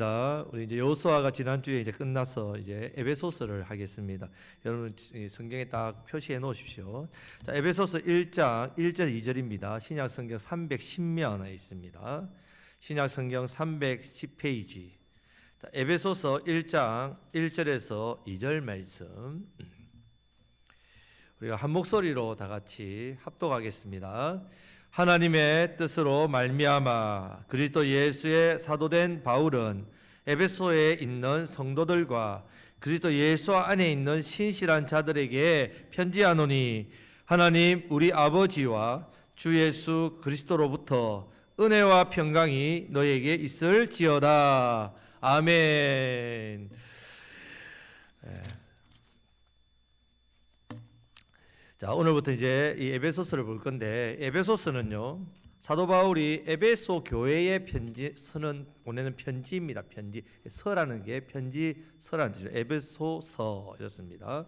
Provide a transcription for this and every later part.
우리 이제 여호수아가 지난주에 이제 끝나서 이제 에베소서를 하겠습니다. 여러분 성경에 딱 표시해 놓으십시오. 자, 에베소서 1장 1절 2절입니다. 신약 성경 310면에 있습니다. 신약 성경 310페이지. 자, 에베소서 1장 1절에서 2절 말씀. 우리가 한 목소리로 다 같이 합독하겠습니다. 하나님의 뜻으로 말미암아 그리스도 예수의 사도된 바울은 에베소에 있는 성도들과 그리스도 예수 안에 있는 신실한 자들에게 편지하노니, 하나님 우리 아버지와 주 예수 그리스도로부터 은혜와 평강이 너에게 있을지어다. 아멘. 자, 오늘부터 이제 이 에베소서를 볼 건데, 에베소서는요 사도 바울이 에베소 교회에 보내는 편지입니다. 편지, 서라는 게 편지, 서라는 뜻이죠. 에베소서 이렇습니다.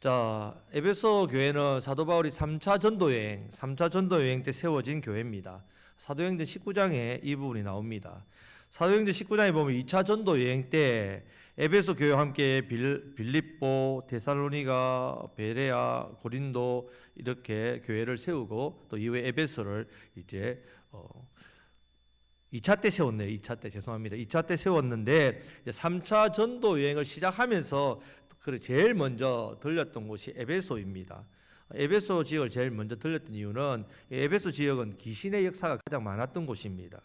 자, 에베소 교회는 사도 바울이 3차 전도 여행 때 세워진 교회입니다. 사도행전 19장에 이 부분이 나옵니다. 사도행전 19장에 보면 2차 전도 여행 때 에베소 교회와 함께 빌립보, 데살로니가, 베레아, 고린도 이렇게 교회를 세우고 또 이후에 에베소를 이제 2차 때 세웠네요. 2차 때 죄송합니다. 2차 때 세웠는데 이제 3차 전도 여행을 시작하면서 제일 먼저 들렸던 곳이 에베소입니다. 에베소 지역을 제일 먼저 들렸던 이유는 에베소 지역은 귀신의 역사가 가장 많았던 곳입니다.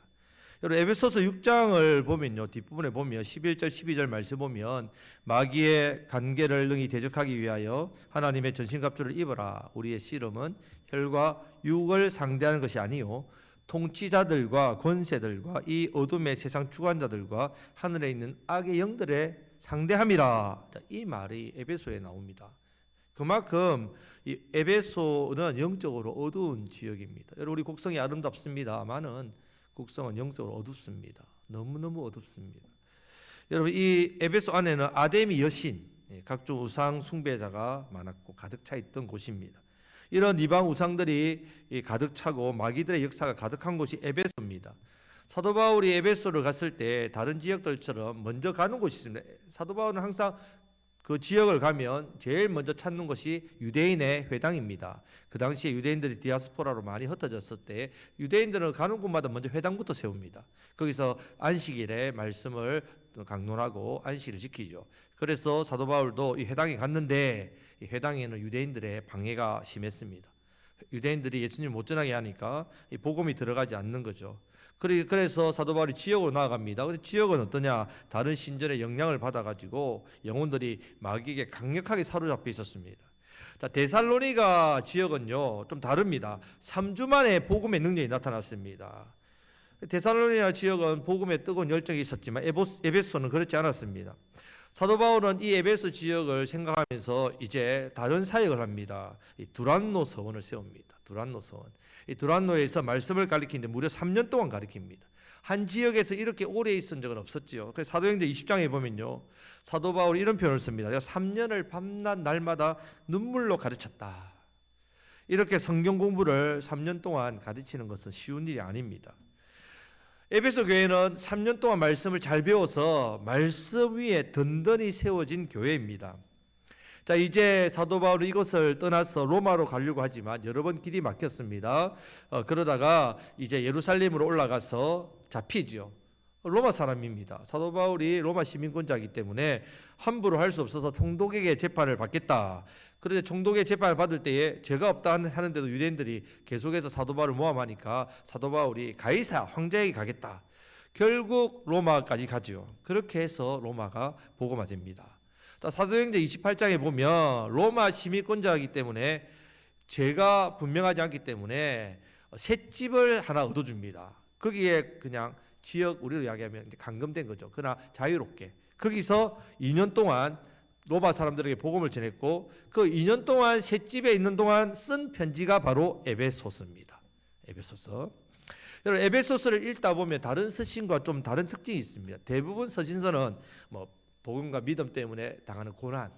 여러분 에베소서 6장을 보면요, 뒷부분에 보면 11절 12절 말씀 보면 마귀의 간계를 능히 대적하기 위하여 하나님의 전신갑주를 입어라. 우리의 씨름은 혈과 육을 상대하는 것이 아니요 통치자들과 권세들과 이 어둠의 세상 주관자들과 하늘에 있는 악의 영들의 상대함이라. 이 말이 에베소에 나옵니다. 그만큼 이 에베소는 영적으로 어두운 지역입니다. 여러분 우리 곡성이 아름답습니다만은 국성은 영적으로 어둡습니다. 너무너무 어둡습니다. 여러분 이 에베소 안에는 아데미 여신, 각종 우상 숭배자가 많았고 가득 차 있던 곳입니다. 이런 이방 우상들이 가득 차고 마귀들의 역사가 가득한 곳이 에베소입니다. 사도 바울이 에베소를 갔을 때 다른 지역들처럼 먼저 가는 곳이 있습니다. 사도 바울은 항상 그 지역을 가면 제일 먼저 찾는 것이 유대인의 회당입니다. 그 당시에 유대인들이 디아스포라로 많이 흩어졌을 때 유대인들은 가는 곳마다 먼저 회당부터 세웁니다. 거기서 안식일에 말씀을 강론하고 안식일을 지키죠. 그래서 사도 바울도 이 회당에 갔는데 이 회당에는 유대인들의 방해가 심했습니다. 유대인들이 예수님을 못 전하게 하니까 이 복음이 들어가지 않는 거죠. 그래서 사도 바울이 지역으로 나아갑니다. 근데 지역은 어떠냐? 다른 신전의 영향을 받아가지고 영혼들이 마귀에게 강력하게 사로잡혀 있었습니다. 자, 데살로니가 지역은요 좀 다릅니다. 3주 만에 복음의 능력이 나타났습니다. 데살로니가 지역은 복음에 뜨거운 열정이 있었지만 에베소는 그렇지 않았습니다. 사도 바울은 이 에베소 지역을 생각하면서 이제 다른 사역을 합니다. 이 두란노 서원을 세웁니다. 두란노 서원. 이 두란노에서 말씀을 가르치는데 무려 3년 동안 가르칩니다. 한 지역에서 이렇게 오래 있은 적은 없었지요. 그래서 사도행전 20장에 보면요, 사도 바울이 이런 표현을 씁니다. 내가 3년을 밤낮 날마다 눈물로 가르쳤다. 이렇게 성경 공부를 3년 동안 가르치는 것은 쉬운 일이 아닙니다. 에베소 교회는 3년 동안 말씀을 잘 배워서 말씀 위에 든든히 세워진 교회입니다. 자, 이제 사도 바울이 이곳을 떠나서 로마로 가려고 하지만 여러 번 길이 막혔습니다. 그러다가 이제 예루살렘으로 올라가서 잡히죠. 로마 사람입니다. 사도 바울이 로마 시민권자이기 때문에 함부로 할 수 없어서 총독에게 재판을 받겠다. 그런데 총독의 재판을 받을 때에 죄가 없다 하는데도 유대인들이 계속해서 사도 바울을 모함하니까 사도 바울이 가이사 황제에게 가겠다. 결국 로마까지 가죠. 그렇게 해서 로마가 복음화됩니다. 사도행전 28장에 보면 로마 시민권자이기 때문에 죄가 분명하지 않기 때문에 셋집을 하나 얻어줍니다. 거기에 그냥 지역, 우리로 이야기하면 감금된 거죠. 그러나 자유롭게 거기서 2년 동안 로마 사람들에게 복음을 전했고, 그 2년 동안 셋집에 있는 동안 쓴 편지가 바로 에베소서입니다. 에베소서. 여러분 에베소서를 읽다 보면 다른 서신과 좀 다른 특징이 있습니다. 대부분 서신서는 복음과 믿음 때문에 당하는 고난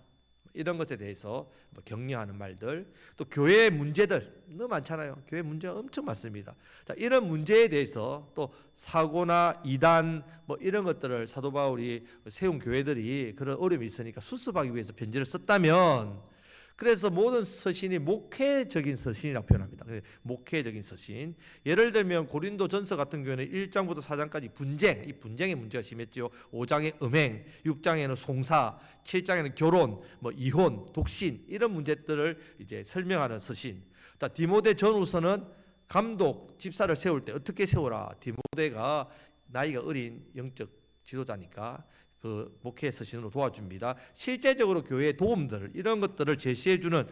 이런 것에 대해서 뭐 격려하는 말들, 또 교회의 문제들 너무 많잖아요. 교회 문제가 엄청 많습니다. 자, 이런 문제에 대해서 또 사고나 이단 뭐 이런 것들을 사도 바울이 세운 교회들이 그런 어려움이 있으니까 수습하기 위해서 편지를 썼다면, 그래서 모든 서신이 목회적인 서신이라고 표현합니다. 목회적인 서신. 예를 들면 고린도 전서 같은 경우에는 1장부터 4장까지 분쟁, 이 분쟁의 문제가 심했죠. 5장에 음행, 6장에는 송사, 7장에는 결혼, 뭐 이혼, 독신 이런 문제들을 이제 설명하는 서신. 자, 디모데 전후서는 감독, 집사를 세울 때 어떻게 세우라. 디모데가 나이가 어린 영적 지도자니까 그 목회 서신으로 도와줍니다. 실제적으로 교회의 도움들 이런 것들을 제시해주는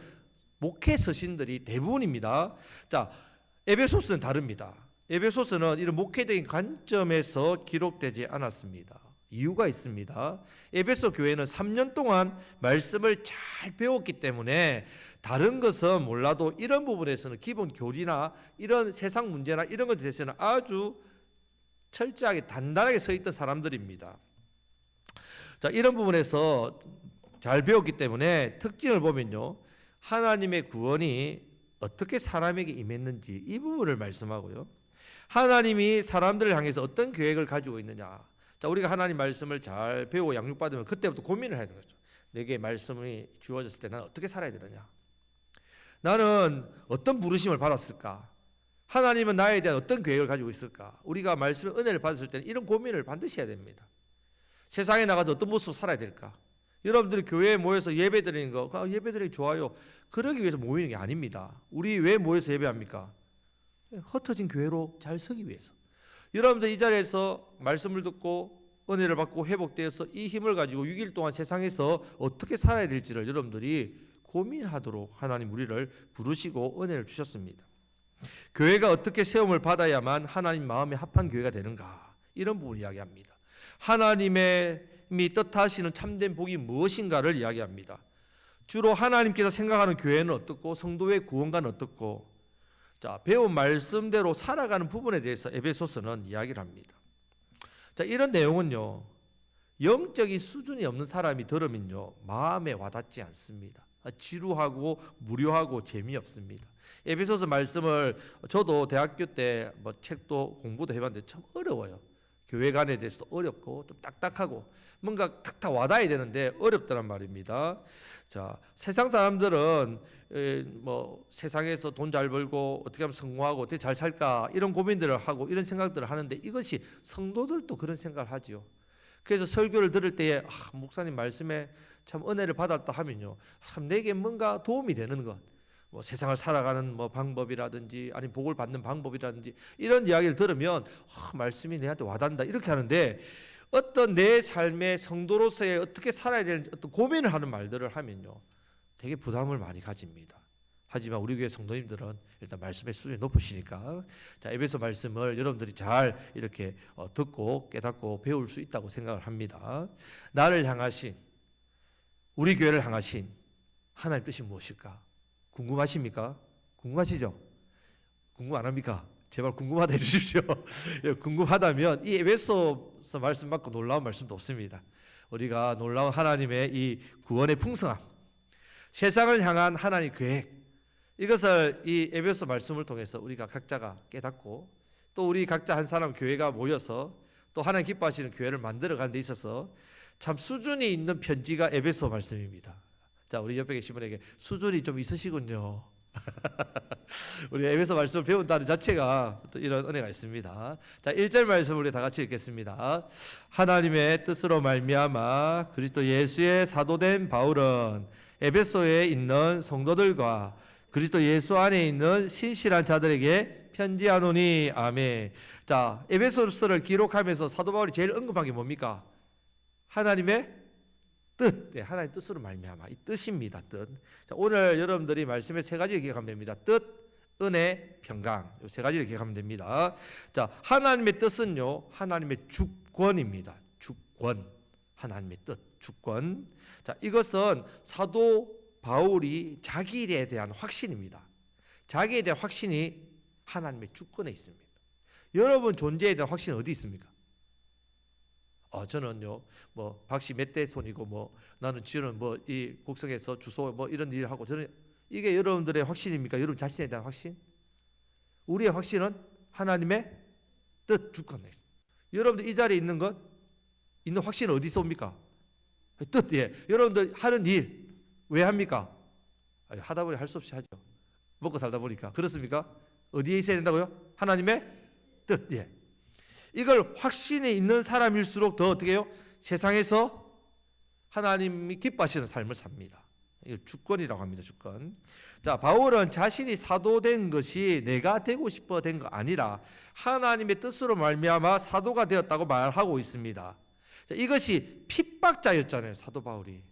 목회 서신들이 대부분입니다. 자, 에베소서는 다릅니다. 에베소서는 이런 목회적인 관점에서 기록되지 않았습니다. 이유가 있습니다. 에베소 교회는 3년 동안 말씀을 잘 배웠기 때문에 다른 것은 몰라도 이런 부분에서는 기본 교리나 이런 세상 문제나 이런 것에 대해서는 아주 철저하게 단단하게 서 있던 사람들입니다. 자, 이런 부분에서 잘 배웠기 때문에 특징을 보면요, 하나님의 구원이 어떻게 사람에게 임했는지 이 부분을 말씀하고요, 하나님이 사람들을 향해서 어떤 계획을 가지고 있느냐. 자, 우리가 하나님 말씀을 잘 배우고 양육받으면 그때부터 고민을 해야 되는 거죠. 내게 말씀이 주어졌을 때 나는 어떻게 살아야 되느냐, 나는 어떤 부르심을 받았을까, 하나님은 나에 대한 어떤 계획을 가지고 있을까. 우리가 말씀의 은혜를 받았을 때는 이런 고민을 반드시 해야 됩니다. 세상에 나가서 어떤 모습으로 살아야 될까? 여러분들이 교회에 모여서 예배드리는 거, 예배드리기 좋아요. 그러기 위해서 모이는 게 아닙니다. 우리 왜 모여서 예배합니까? 흩어진 교회로 잘 서기 위해서. 여러분들 이 자리에서 말씀을 듣고 은혜를 받고 회복되어서 이 힘을 가지고 6일 동안 세상에서 어떻게 살아야 될지를 여러분들이 고민하도록 하나님 우리를 부르시고 은혜를 주셨습니다. 교회가 어떻게 세움을 받아야만 하나님 마음에 합한 교회가 되는가, 이런 부분을 이야기합니다. 하나님이 뜻하시는 참된 복이 무엇인가를 이야기합니다. 주로 하나님께서 생각하는 교회는 어떻고 성도의 구원과는 어떻고, 자, 배운 말씀대로 살아가는 부분에 대해서 에베소서는 이야기를 합니다. 자, 이런 내용은요, 영적인 수준이 없는 사람이 들으면요 마음에 와닿지 않습니다. 지루하고 무료하고 재미없습니다. 에베소서 말씀을 저도 대학교 때 뭐 책도 공부도 해봤는데 참 어려워요. 교회관에 대해서도 어렵고 좀 딱딱하고 뭔가 탁탁 와닿아야 되는데 어렵다는 말입니다. 자, 세상 사람들은 뭐 세상에서 돈 잘 벌고 어떻게 하면 성공하고 어떻게 잘 살까 이런 고민들을 하고 이런 생각들을 하는데, 이것이 성도들도 그런 생각을 하죠. 그래서 설교를 들을 때에 목사님 말씀에 참 은혜를 받았다 하면요, 참 내게 뭔가 도움이 되는 것, 뭐 세상을 살아가는 뭐 방법이라든지 아니 복을 받는 방법이라든지 이런 이야기를 들으면 말씀이 내한테 와닿는다 이렇게 하는데, 어떤 내 삶의 성도로서의 어떻게 살아야 되는지 어떤 고민을 하는 말들을 하면요 되게 부담을 많이 가집니다. 하지만 우리 교회 성도님들은 일단 말씀의 수준이 높으시니까, 자, 에베소 말씀을 여러분들이 잘 이렇게 듣고 깨닫고 배울 수 있다고 생각을 합니다. 나를 향하신, 우리 교회를 향하신 하나님 뜻이 무엇일까? 궁금하십니까? 궁금하시죠? 궁금 안 합니까? 제발 궁금하다 해주십시오. 궁금하다면 이 에베소서 말씀 받고 놀라운 말씀도 없습니다. 우리가 놀라운 하나님의 이 구원의 풍성함, 세상을 향한 하나님의 계획, 이것을 이 에베소 말씀을 통해서 우리가 각자가 깨닫고, 또 우리 각자 한 사람 교회가 모여서 또 하나님 기뻐하시는 교회를 만들어가는 데 있어서 참 수준이 있는 편지가 에베소 말씀입니다. 자, 우리 옆에 계신 분에게 수준이 좀 있으시군요. 우리 에베소 말씀을 배운다는 자체가 또 이런 은혜가 있습니다. 자, 1절 말씀 우리 다 같이 읽겠습니다. 하나님의 뜻으로 말미암아 그리스도 예수의 사도된 바울은 에베소에 있는 성도들과 그리스도 예수 안에 있는 신실한 자들에게 편지하노니. 아멘. 자, 에베소서를 기록하면서 사도 바울이 제일 언급한 게 뭡니까? 하나님의 뜻, 네, 하나님의 뜻으로 말미암아, 이 뜻입니다. 뜻. 자, 오늘 여러분들이 말씀의 세 가지를 기억하면 됩니다. 뜻, 은혜, 평강, 이 세 가지를 기억하면 됩니다. 자, 하나님의 뜻은요, 하나님의 주권입니다. 주권, 하나님의 뜻, 주권. 자, 이것은 사도 바울이 자기에 대한 확신입니다. 자기에 대한 확신이 하나님의 주권에 있습니다. 여러분 존재에 대한 확신은 어디 있습니까? 저는요 뭐 박씨 몇 대 손이고 뭐 나는 지는 뭐 이 국성에서 주소 뭐 이런 일을 하고 저는 이게 여러분들의 확신입니까? 여러분 자신에 대한 확신? 우리의 확신은 하나님의 뜻 주권. 여러분들 이 자리에 있는 것 있는 확신은 어디서 옵니까? 뜻. 예. 여러분들 하는 일 왜 합니까? 하다 보니 할 수 없이 하죠. 먹고 살다 보니까. 그렇습니까? 어디에 있어야 된다고요? 하나님의 뜻. 예. 이걸 확신이 있는 사람일수록 더 어떻게 해요? 세상에서 하나님이 기뻐하시는 삶을 삽니다. 이걸 주권이라고 합니다. 주권. 자, 바울은 자신이 사도된 것이 내가 되고 싶어 된 거 아니라 하나님의 뜻으로 말미암아 사도가 되었다고 말하고 있습니다. 자, 이것이 핍박자였잖아요. 사도 바울이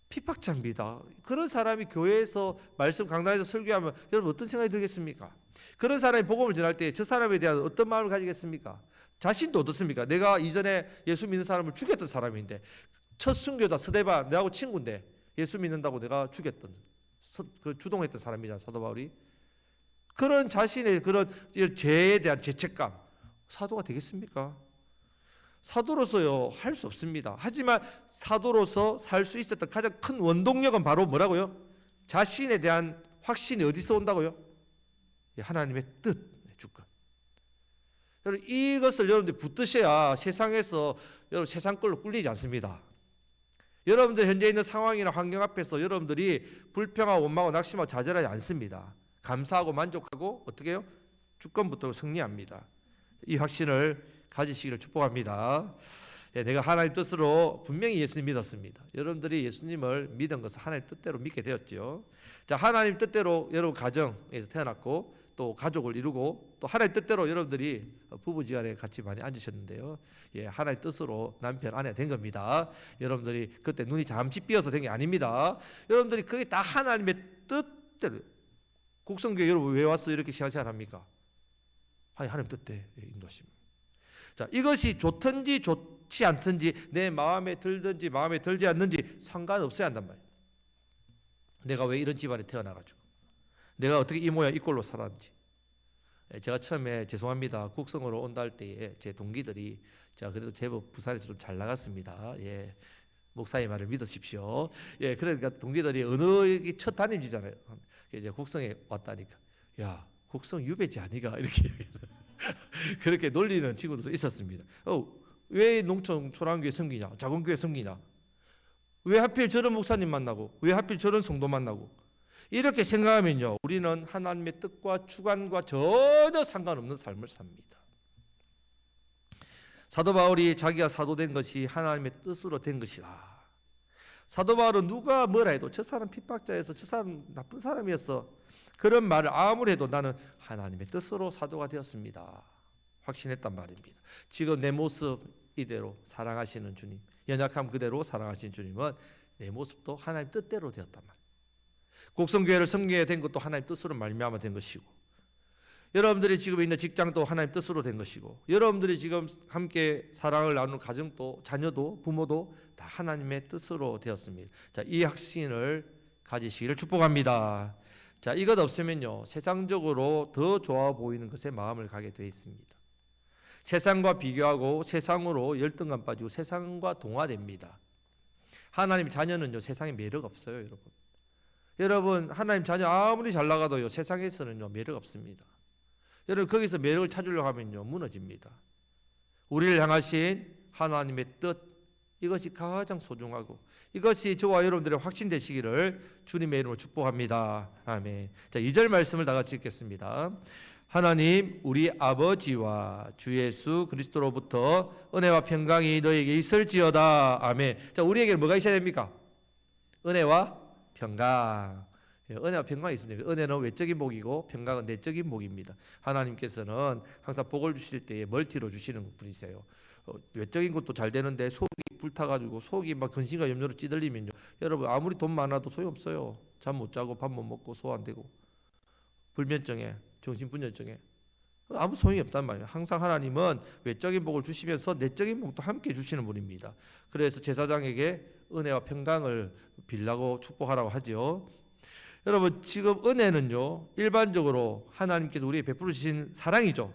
핍박자입니다. 그런 사람이 교회에서 말씀 강단에서 설교하면 여러분 어떤 생각이 들겠습니까? 그런 사람이 복음을 전할 때 저 사람에 대한 어떤 마음을 가지겠습니까? 자신도 어떻습니까? 내가 이전에 예수 믿는 사람을 죽였던 사람인데 첫 순교자 스데반 내하고 친구인데 예수 믿는다고 내가 죽였던 그 주동했던 사람이잖아 사도 바울이. 그런 자신의 그런 죄에 대한 죄책감 사도가 되겠습니까? 사도로서요 할 수 없습니다. 하지만 사도로서 살 수 있었던 가장 큰 원동력은 바로 뭐라고요? 자신에 대한 확신이 어디서 온다고요? 하나님의 뜻, 주권. 여러분 이것을 여러분들이 붙드셔야 세상에서 여러분 세상 걸로 꿀리지 않습니다. 여러분들 현재 있는 상황이나 환경 앞에서 여러분들이 불평하고 원망하고 낙심하고 좌절하지 않습니다. 감사하고 만족하고 어떻게 해요? 주권부터 승리합니다. 이 확신을 가지시기를 축복합니다. 내가 하나님 뜻으로 분명히 예수님 믿었습니다. 여러분들이 예수님을 믿은 것은 하나님 뜻대로 믿게 되었죠. 자, 하나님 뜻대로 여러분 가정에서 태어났고 또 가족을 이루고 또 하나님 뜻대로 여러분들이 부부지간에 같이 많이 앉으셨는데요. 하나님 뜻으로 남편 아내 된 겁니다. 여러분들이 그때 눈이 잠시 삐어서 된 게 아닙니다. 여러분들이 그게 다 하나님의 뜻대로. 국성교회 여러분 왜 와서 이렇게 시간합니까? 하나님 뜻대로 인도하십니다. 자, 이것이 좋든지 좋지 않든지 내 마음에 들든지 마음에 들지 않는지 상관없어야 한단 말이에요. 내가 왜 이런 집안에 태어나가지고 내가 어떻게 이 모양 이 꼴로 살았는지. 제가 처음에 죄송합니다. 국성으로 온다 할 때에 제 동기들이 제가 그래도 제법 부산에서 좀 잘 나갔습니다. 목사의 말을 믿으십시오. 그러니까 동기들이 어느 첫 담임지잖아요. 이제 국성에 왔다니까 야 국성 유배지 아니가 이렇게 그렇게 놀리는 친구들도 있었습니다. 왜 농촌 초랑교회 섬기냐? 작은 교회 섬기냐? 왜 하필 저런 목사님 만나고 왜 하필 저런 성도 만나고 이렇게 생각하면요 우리는 하나님의 뜻과 주관과 전혀 상관없는 삶을 삽니다. 사도 바울이 자기가 사도된 것이 하나님의 뜻으로 된 것이다. 사도 바울은 누가 뭐라 해도 저 사람 핍박자여서 저 사람 나쁜 사람이었어 그런 말을 아무리 해도 나는 하나님의 뜻으로 사도가 되었습니다. 확신했단 말입니다. 지금 내 모습 이대로 사랑하시는 주님, 연약함 그대로 사랑하시는 주님은 내 모습도 하나님 뜻대로 되었단 말이에요. 곡성교회를 섬기게 된 것도 하나님 뜻으로 말미암아 된 것이고 여러분들이 지금 있는 직장도 하나님 뜻으로 된 것이고 여러분들이 지금 함께 사랑을 나누는 가정도 자녀도 부모도 다 하나님의 뜻으로 되었습니다. 자, 이 확신을 가지시기를 축복합니다. 자, 이것 없으면요 세상적으로 더 좋아 보이는 것에 마음을 가게 되어 있습니다. 세상과 비교하고 세상으로 열등감 빠지고 세상과 동화됩니다. 하나님 자녀는요 세상에 매력 없어요. 여러분 하나님 자녀 아무리 잘 나가도요 세상에서는요 매력 없습니다. 여러분 거기서 매력을 찾으려고 하면요 무너집니다. 우리를 향하신 하나님의 뜻 이것이 가장 소중하고 이것이 저와 여러분들의 확신되시기를 주님의 이름으로 축복합니다. 아멘. 자, 2절 말씀을 다 같이 읽겠습니다. 하나님 우리 아버지와 주 예수 그리스도로부터 은혜와 평강이 너에게 있을지어다. 아멘. 자, 우리에게는 뭐가 있어야 됩니까? 은혜와 평강. 은혜와 평강이 있습니다. 은혜는 외적인 복이고 평강은 내적인 복입니다. 하나님께서는 항상 복을 주실 때에 멀티로 주시는 분이세요. 외적인 것도 잘 되는데 속이 불타가지고 속이 막 근심과 염려로 찌들리면요 여러분 아무리 돈 많아도 소용없어요. 잠 못 자고 밥 못 먹고 소화 안 되고 불면증에 정신분열증에 아무 소용이 없단 말이에요. 항상 하나님은 외적인 복을 주시면서 내적인 복도 함께 주시는 분입니다. 그래서 제사장에게 은혜와 평강을 빌라고 축복하라고 하죠. 여러분 지금 은혜는요 일반적으로 하나님께서 우리에게 베풀어 주신 사랑이죠.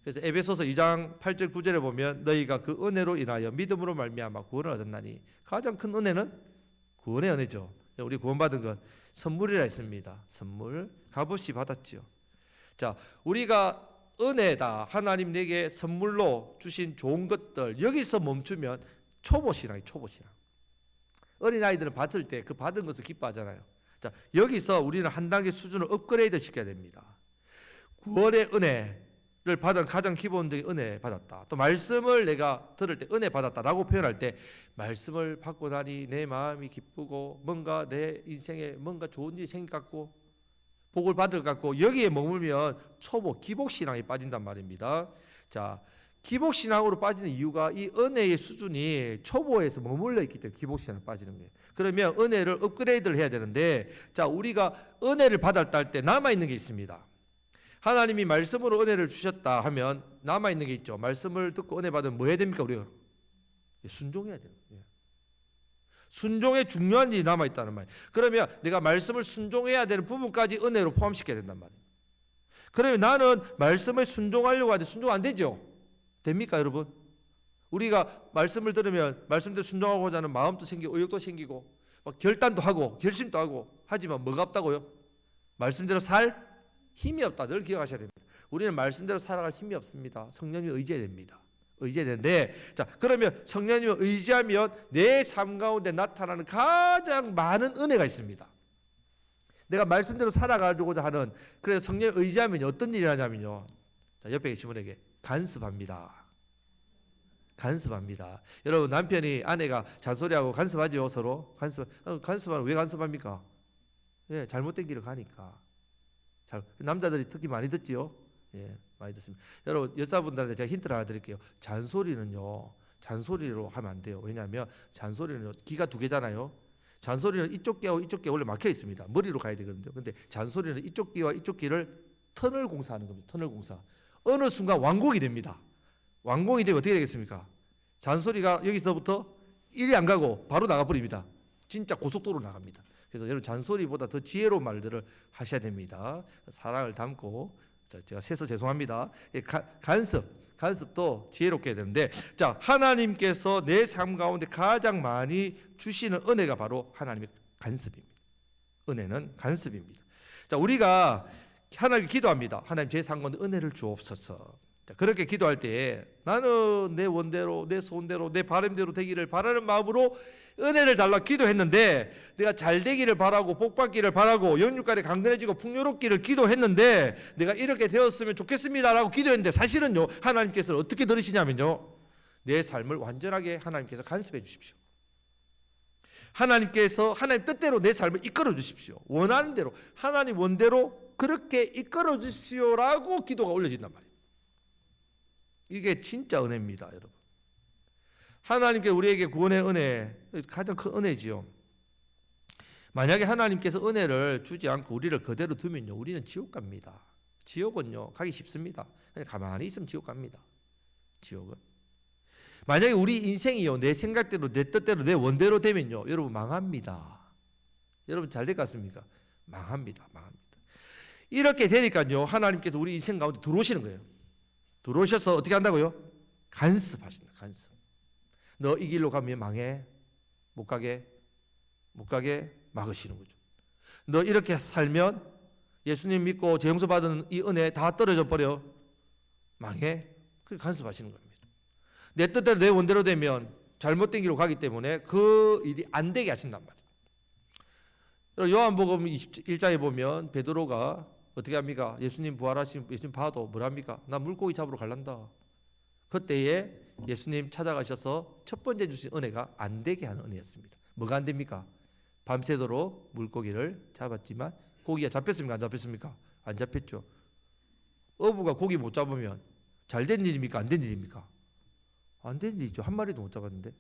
그래서 에베소서 2장 8절 9절에 보면 너희가 그 은혜로 인하여 믿음으로 말미암아 구원을 얻었나니 가장 큰 은혜는 구원의 은혜죠. 우리 구원받은 건 선물이라 했습니다. 선물 값없이 받았죠. 자, 우리가 은혜다. 하나님 내게 선물로 주신 좋은 것들 여기서 멈추면 초보신앙이 초보신앙. 어린아이들은 받을 때 그 받은 것을 기뻐하잖아요. 자, 여기서 우리는 한 단계 수준을 업그레이드 시켜야 됩니다. 구원의 은혜를 받은 가장 기본적인 은혜 받았다. 또 말씀을 내가 들을 때 은혜 받았다라고 표현할 때 말씀을 받고 나니 내 마음이 기쁘고 뭔가 내 인생에 뭔가 좋은 일이 생길 것 같고 복을 받을 것 같고 여기에 머물면 초보 기복신앙에 빠진단 말입니다. 자, 기복신앙으로 빠지는 이유가 이 은혜의 수준이 초보에서 머물러 있기 때문에 기복신앙에 빠지는 거예요. 그러면 은혜를 업그레이드를 해야 되는데 자, 우리가 은혜를 받았다 할 때 남아있는 게 있습니다. 하나님이 말씀으로 은혜를 주셨다 하면 남아있는 게 있죠. 말씀을 듣고 은혜 받으면 뭐 해야 됩니까? 우리가 순종해야 돼요. 순종에 중요한 일이 남아있다는 말이에요. 그러면 내가 말씀을 순종해야 되는 부분까지 은혜로 포함시켜야 된단 말이에요. 그러면 나는 말씀을 순종하려고 하는데 순종 안 되죠? 됩니까 여러분? 우리가 말씀을 들으면 말씀대로 순종하고자 하는 마음도 생기고 의욕도 생기고 막 결단도 하고 결심도 하고 하지만 뭐가 없다고요? 말씀대로 살 힘이 없다. 늘 기억하셔야 됩니다. 우리는 말씀대로 살아갈 힘이 없습니다. 성령님 의지해야 됩니다. 의지해야 되는데 자, 그러면 성령님을 의지하면 내 삶 가운데 나타나는 가장 많은 은혜가 있습니다. 내가 말씀대로 살아가고자 하는 그래서 성령을 의지하면 어떤 일이 하냐면요. 자, 옆에 계신 분에게 간섭합니다. 간섭합니다. 여러분 남편이 아내가 잔소리하고 간섭하죠. 서로 간섭하면 왜 간섭합니까? 예, 잘못된 길을 가니까. 남자들이 특히 많이 듣지요. 예, 많이 듣습니다. 여러분 여자분들한테 제가 힌트를 하나 드릴게요. 잔소리는요, 잔소리로 하면 안 돼요. 왜냐하면 잔소리는 귀가 두 개잖아요. 잔소리는 이쪽 귀하고 이쪽 귀가 원래 막혀 있습니다. 머리로 가야 되거든요. 근데 잔소리는 이쪽 귀와 이쪽 귀를 터널 공사하는 겁니다. 터널 공사. 어느 순간 완공이 됩니다. 완공이 되면 어떻게 되겠습니까? 잔소리가 여기서부터 이리 안 가고 바로 나가버립니다. 진짜 고속도로 나갑니다. 그래서 여러분 잔소리보다 더 지혜로운 말들을 하셔야 됩니다. 사랑을 담고 제가 세서 죄송합니다. 간섭도 지혜롭게 해야 되는데 자, 하나님께서 내 삶 가운데 가장 많이 주시는 은혜가 바로 하나님의 간섭입니다. 은혜는 간섭입니다. 자, 우리가 하나님께 기도합니다. 하나님 제 삶 가운데 은혜를 주옵소서. 자, 그렇게 기도할 때 나는 내 원대로 내 소원대로 내 바람대로 되기를 바라는 마음으로 은혜를 달라 기도했는데 내가 잘 되기를 바라고 복 받기를 바라고 영육간에 강건해지고 풍요롭기를 기도했는데 내가 이렇게 되었으면 좋겠습니다라고 기도했는데 사실은요 하나님께서는 어떻게 들으시냐면요 내 삶을 완전하게 하나님께서 간섭해 주십시오. 하나님께서 하나님 뜻대로 내 삶을 이끌어 주십시오. 원하는 대로 하나님 원대로 그렇게 이끌어 주십시오라고 기도가 올려진단 말이에요. 이게 진짜 은혜입니다, 여러분. 하나님께 우리에게 구원의 은혜 가장 큰 은혜지요. 만약에 하나님께서 은혜를 주지 않고 우리를 그대로 두면요 우리는 지옥 갑니다. 지옥은요 가기 쉽습니다. 그냥 가만히 있으면 지옥 갑니다. 지옥은 만약에 우리 인생이요 내 생각대로 내 뜻대로 내 원대로 되면요 여러분 망합니다. 여러분 잘 될 것 같습니까? 망합니다. 이렇게 되니까요 하나님께서 우리 인생 가운데 들어오시는 거예요. 들어오셔서 어떻게 한다고요? 간섭하신다. 간섭. 너 이 길로 가면 망해. 못 가게 막으시는 거죠. 너 이렇게 살면 예수님 믿고 재용서 받은 이 은혜 다 떨어져 버려. 망해. 그렇게 간섭하시는 겁니다. 내 뜻대로 내 원대로 되면 잘못된 길로 가기 때문에 그 일이 안 되게 하신단 말이에요. 요한복음 21장에 보면 베드로가 어떻게 합니까? 예수님 부활하신 예수님 봐도 뭐랍니까? 나 물고기 잡으러 갈란다. 그때에 예수님 찾아가셔서 첫 번째 주신 은혜가 안 되게 하는 은혜였습니다. 뭐가 안 됩니까? 밤새도록 물고기를 잡았지만 고기가 잡혔습니까? 안 잡혔습니까? 안 잡혔죠. 어부가 고기 못 잡으면 잘 된 일입니까? 안 된 일입니까? 안 된 일이죠. 한 마리도 못 잡았는데.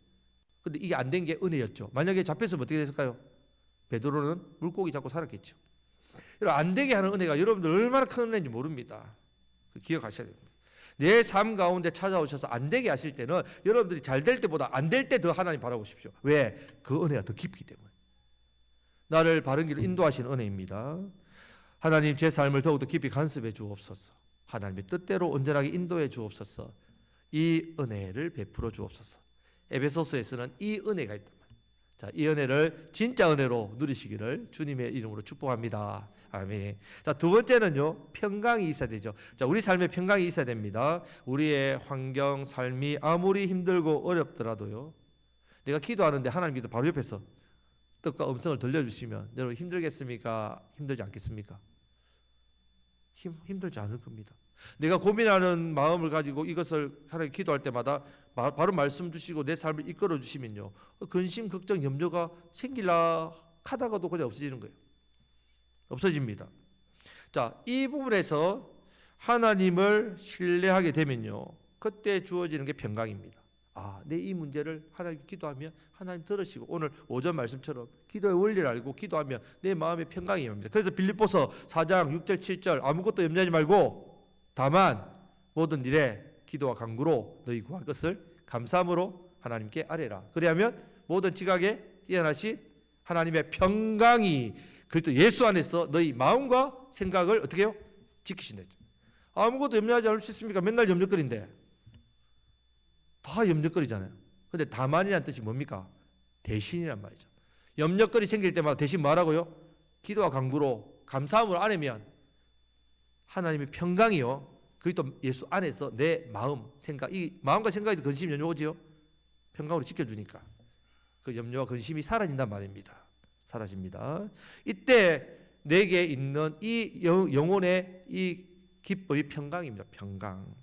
근데 이게 안 된 게 은혜였죠. 만약에 잡혔으면 어떻게 됐을까요? 베드로는 물고기 잡고 살았겠죠. 안 되게 하는 은혜가 여러분들 얼마나 큰 은혜인지 모릅니다. 기억하셔야 됩니다. 내 삶 가운데 찾아오셔서 안 되게 하실 때는 여러분들이 잘 될 때보다 안 될 때 더 하나님 바라보십시오. 왜? 그 은혜가 더 깊기 때문에. 나를 바른 길로 인도하시는 은혜입니다. 하나님 제 삶을 더욱더 깊이 간섭해 주옵소서. 하나님의 뜻대로 온전하게 인도해 주옵소서. 이 은혜를 베풀어 주옵소서. 에베소서에서는 이 은혜가 있단 말이에요. 자, 이 은혜를 진짜 은혜로 누리시기를 주님의 이름으로 축복합니다. 아멘. 자, 두 번째는요, 평강이 있어야 되죠. 자, 우리 삶에 평강이 있어야 됩니다. 우리의 환경, 삶이 아무리 힘들고 어렵더라도요, 내가 기도하는데 하나님께서 바로 옆에서 뜻과 음성을 들려주시면 여러분 힘들겠습니까? 힘들지 않겠습니까? 힘들지 않을 겁니다. 내가 고민하는 마음을 가지고 이것을 하나님 기도할 때마다 바로 말씀 주시고 내 삶을 이끌어 주시면요, 근심, 걱정, 염려가 생길라 하다가도 그냥 없어지는 거예요. 없어집니다. 자, 이 부분에서 하나님을 신뢰하게 되면요, 그때 주어지는 게 평강입니다. 아, 내 이 문제를 하나님 기도하면 하나님 들으시고, 오늘 오전 말씀처럼 기도의 원리를 알고 기도하면 내 마음에 평강이 임합니다. 그래서 빌립보서 4장 6절 7절 아무것도 염려하지 말고 다만 모든 일에 기도와 간구로 너희 구할 것을 감사함으로 하나님께 아뢰라. 그리하면 모든 지각에 뛰어나신 하나님의 평강이 그리스도 예수 안에서 너희 마음과 생각을 어떻게 해요? 지키신다. 아무것도 염려하지 않을 수 있습니까? 맨날 염려거리인데 다 염려거리잖아요. 근데 다만이라는 뜻이 뭡니까? 대신이란 말이죠. 염려거리 생길 때마다 대신 뭐하라고요? 기도와 간구로 감사함으로 아뢰면 하나님의 평강이요, 그리스도 예수 안에서 내 마음, 생각, 이 마음과 생각에서 근심이 염려오지요. 평강으로 지켜주니까 그 염려와 근심이 사라진단 말입니다. 사라집니다. 이때 내게 있는 이 영혼의 이 기쁨이 평강입니다. 평강.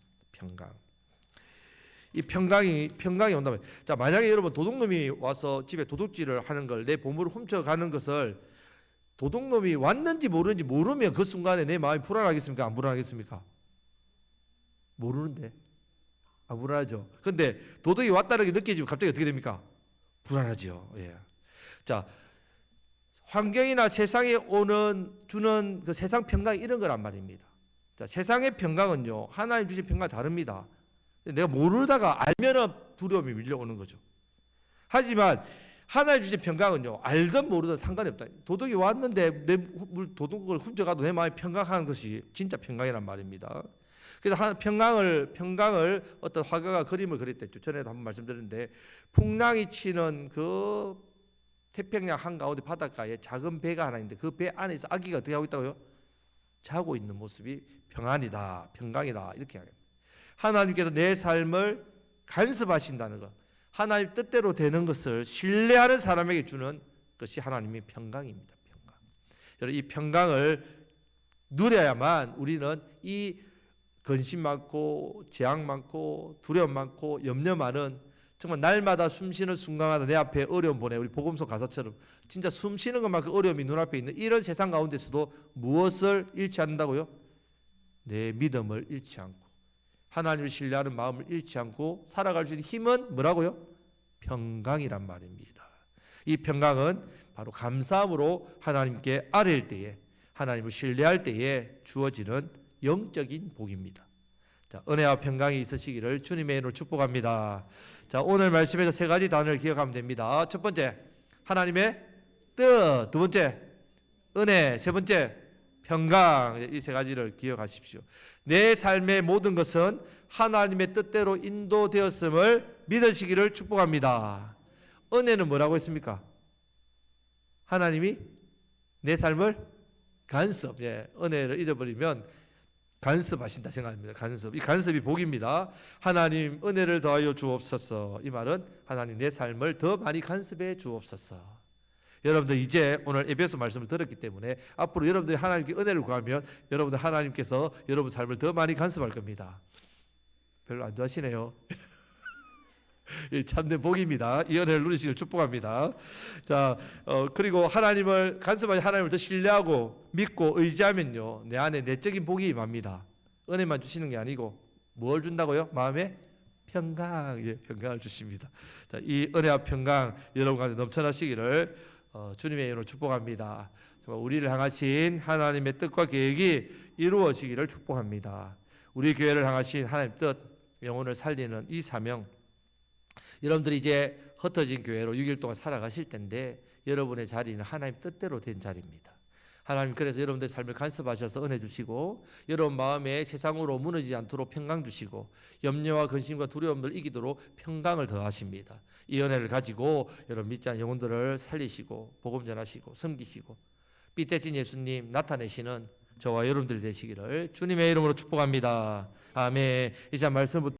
이 평강이 온다면, 자, 만약에 여러분 도둑놈이 와서 집에 도둑질을 하는 걸, 내 보물을 훔쳐가는 것을 도둑놈이 왔는지 모르는지 모르면 그 순간에 내 마음이 불안하겠습니까? 안 불안하겠습니까? 모르는데 안 불안하죠. 근데 도둑이 왔다는 게 느껴지면 갑자기 어떻게 됩니까? 불안하죠. 예. 자, 환경이나 세상에 주는 그 세상 평강이 이런 거란 말입니다. 자, 세상의 평강은요, 하나님 주신 평강과 다릅니다. 내가 모르다가 알면은 두려움이 밀려오는 거죠. 하지만 하나님 주신 평강은요, 알든 모르든 상관이 없다. 도둑이 왔는데 내 도둑을 훔쳐가도 내 마음이 평강한 것이 진짜 평강이란 말입니다. 그래서 평강을 어떤 화가가 그림을 그렸댔죠. 전에도 한번 말씀드렸는데, 풍랑이 치는 그 태평양 한가운데 바닷가에 작은 배가 하나 있는데 그 배 안에서 아기가 어떻게 하고 있다고요? 자고 있는 모습이 평안이다, 평강이다, 이렇게 하겠습니다. 하나님께서 내 삶을 간섭하신다는 것, 하나님 뜻대로 되는 것을 신뢰하는 사람에게 주는 것이 하나님의 평강입니다. 평강. 여러분, 이 평강을 누려야만 우리는 이 근심 많고 재앙 많고 두려움 많고 염려 많은, 정말 날마다 숨쉬는 순간마다 내 앞에 어려움 보내, 우리 복음서 가사처럼 진짜 숨쉬는 것만큼 어려움이 눈앞에 있는 이런 세상 가운데서도 무엇을 잃지 않는다고요? 내 믿음을 잃지 않고 하나님을 신뢰하는 마음을 잃지 않고 살아갈 수 있는 힘은 뭐라고요? 평강이란 말입니다. 이 평강은 바로 감사함으로 하나님께 아뢰일 때에, 하나님을 신뢰할 때에 주어지는 영적인 복입니다. 자, 은혜와 평강이 있으시기를 주님의 이름으로 축복합니다. 자, 오늘 말씀에서 세 가지 단어를 기억하면 됩니다. 첫 번째, 하나님의 뜻. 두 번째, 은혜. 세 번째, 평강. 이 세 가지를 기억하십시오. 내 삶의 모든 것은 하나님의 뜻대로 인도되었음을 믿으시기를 축복합니다. 은혜는 뭐라고 했습니까? 하나님이 내 삶을 간섭, 은혜를 잊어버리면 간섭하신다 생각합니다. 간섭. 이 간섭이 복입니다. 하나님 은혜를 더하여 주옵소서. 이 말은 하나님 내 삶을 더 많이 간섭해 주옵소서. 여러분들 이제 오늘 에베소 말씀을 들었기 때문에 앞으로 여러분들이 하나님께 은혜를 구하면 여러분들 하나님께서 여러분 삶을 더 많이 간섭할 겁니다. 별로 안 좋아하시네요. 참된 복입니다. 이 은혜를 누리시길 축복합니다. 자, 그리고 하나님을 간섭하지, 하나님을 더 신뢰하고 믿고 의지하면요, 내 안에 내적인 복이 임합니다. 은혜만 주시는 게 아니고 뭘 준다고요? 마음에 평강, 평강을 주십니다. 자, 이 은혜와 평강 여러분 가운데 넘쳐나시기를 주님의 이름으로 축복합니다. 우리를 향하신 하나님의 뜻과 계획이 이루어지기를 축복합니다. 우리 교회를 향하신 하나님의 뜻, 영혼을 살리는 이 사명, 여러분들이 이제 흩어진 교회로 6일 동안 살아가실 텐데 여러분의 자리는 하나님 뜻대로 된 자리입니다. 하나님 그래서 여러분들의 삶을 간섭하셔서 은혜 주시고 여러분 마음에 세상으로 무너지지 않도록 평강 주시고 염려와 근심과 두려움을 이기도록 평강을 더하십니다. 이 은혜를 가지고 여러분 믿지 않는 영혼들을 살리시고 복음 전하시고 섬기시고 빛대신 예수님 나타내시는 저와 여러분들 되시기를 주님의 이름으로 축복합니다. 아멘. 이제 말씀부터